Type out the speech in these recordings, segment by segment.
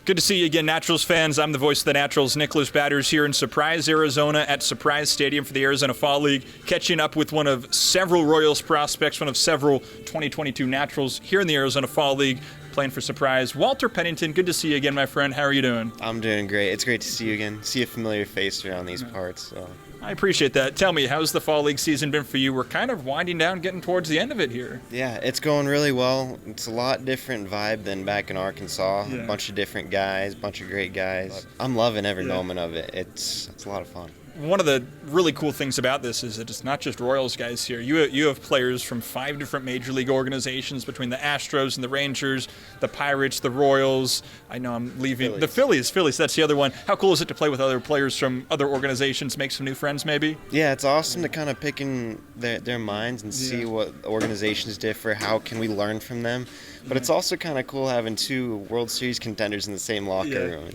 Good to see you again, Naturals fans. I'm the voice of the Naturals, Nicholas Batters, here in Surprise, Arizona at Surprise Stadium for the Arizona Fall League, catching up with one of several Royals prospects, one of several 2022 Naturals here in the Arizona Fall League, playing for Surprise. Walter Pennington, good to see you again, my friend. How are you doing? I'm doing great. It's great to see you again. See a familiar face around these parts. So. I appreciate that. Tell me, how's the Fall League season been for you? We're kind of winding down, getting towards the end of it here. Yeah, it's going really well. It's a lot different vibe than back in Arkansas. Yeah. A bunch of different guys, a bunch of great guys. I'm loving every moment of it. It's a lot of fun. One of the really cool things about this is that it's not just Royals guys here. You have players from 5 different major league organizations between the Astros and the Rangers, the Pirates, the Royals. I know I'm leaving. The Phillies, that's the other one. How cool is it to play with other players from other organizations, make some new friends maybe? Yeah, it's awesome to kind of pick in their minds and see what organizations differ, how can we learn from them. But it's also kind of cool having 2 World Series contenders in the same locker room.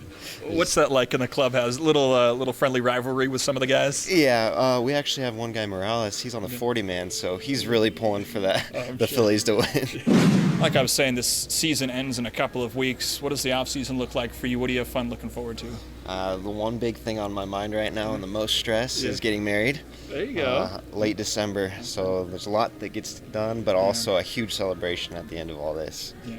What's that like in the clubhouse? Little friendly rivalry with some of the guys? Yeah, we actually have one guy, Morales. He's on the 40-man, so he's really pulling for the Phillies to win. Like I was saying, this season ends in a couple of weeks. What does the offseason look like for you? What do you have fun looking forward to? The one big thing on my mind right now and the most stress is getting married. There you go. Late December, so there's a lot that gets done, but also a huge celebration at the end of all this. Yeah.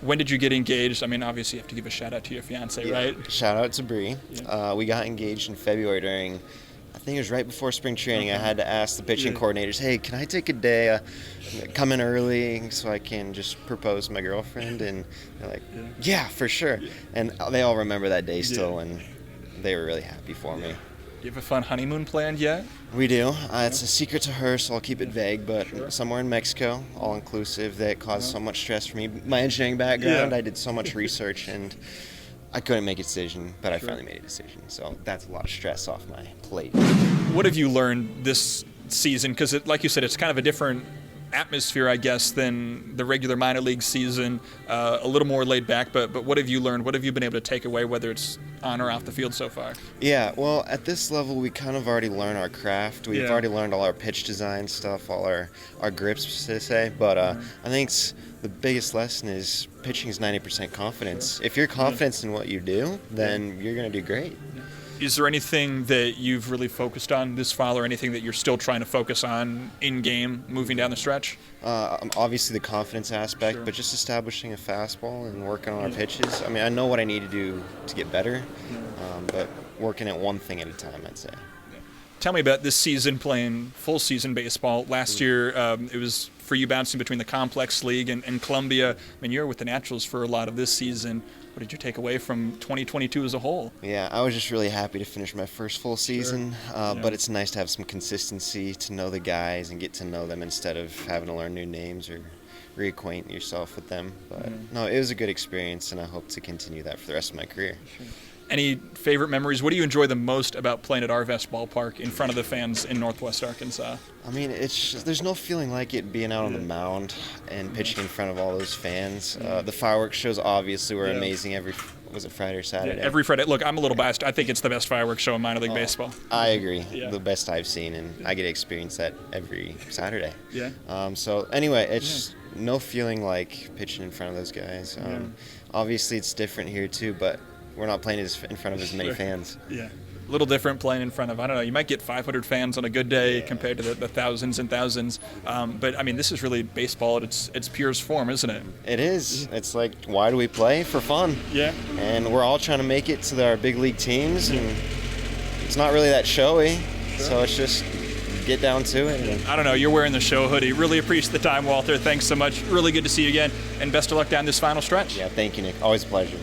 When did you get engaged? I mean, obviously you have to give a shout out to your fiance, right? Shout out to Bree. Yeah. We got engaged in February during, I think it was right before spring training. I had to ask the pitching coordinators, hey, can I take a day, come in early so I can just propose to my girlfriend? And they're like, yeah, for sure. Yeah. And they all remember that day still, and they were really happy for me. Do you have a fun honeymoon planned yet? We do. It's a secret to her, so I'll keep it vague, but somewhere in Mexico, all-inclusive, that caused so much stress for me. My engineering background, I did so much research, and I couldn't make a decision, but I finally made a decision. So that's a lot of stress off my plate. What have you learned this season? Because, like you said, it's kind of a different atmosphere, I guess, than the regular minor league season. A little more laid back, but what have you learned? What have you been able to take away, whether it's on or off the field so far? Yeah, well, at this level, we kind of already learned our craft. We've already learned all our pitch design stuff, all our grips, to say. But I think the biggest lesson is pitching is 90% confidence. If you're confident in what you do, then you're going to do great. Is there anything that you've really focused on this fall, or anything that you're still trying to focus on in-game, moving down the stretch? Obviously the confidence aspect, but just establishing a fastball and working on our pitches. I mean, I know what I need to do to get better, but working at one thing at a time, I'd say. Tell me about this season, playing full season baseball. Last year, it was for you bouncing between the Complex League and Columbia. I mean, you were with the Naturals for a lot of this season. What did you take away from 2022 as a whole? Yeah, I was just really happy to finish my first full season, but it's nice to have some consistency, to know the guys and get to know them instead of having to learn new names or reacquaint yourself with them. But no, it was a good experience, and I hope to continue that for the rest of my career. Sure. Any favorite memories? What do you enjoy the most about playing at Arvest Ballpark in front of the fans in Northwest Arkansas? I mean, there's no feeling like it being out on the mound and pitching in front of all those fans. The fireworks shows obviously were amazing was it Friday or Saturday? Yeah, every Friday. Look, I'm a little biased. I think it's the best fireworks show in minor league baseball. I agree. The best I've seen, and I get to experience that every Saturday. Yeah. So anyway, it's no feeling like pitching in front of those guys. Obviously, it's different here too, but we're not playing in front of as many fans. Yeah. A little different playing in front of, I don't know, you might get 500 fans on a good day compared to the thousands and thousands. But, I mean, this is really baseball at its purest form, isn't it? It is. It's like, why do we play? For fun. Yeah. And we're all trying to make it to our big league teams, and it's not really that showy. So it's just get down to it. I don't know, you're wearing the show hoodie. Really appreciate the time, Walter. Thanks so much. Really good to see you again, and best of luck down this final stretch. Yeah, thank you, Nick. Always a pleasure.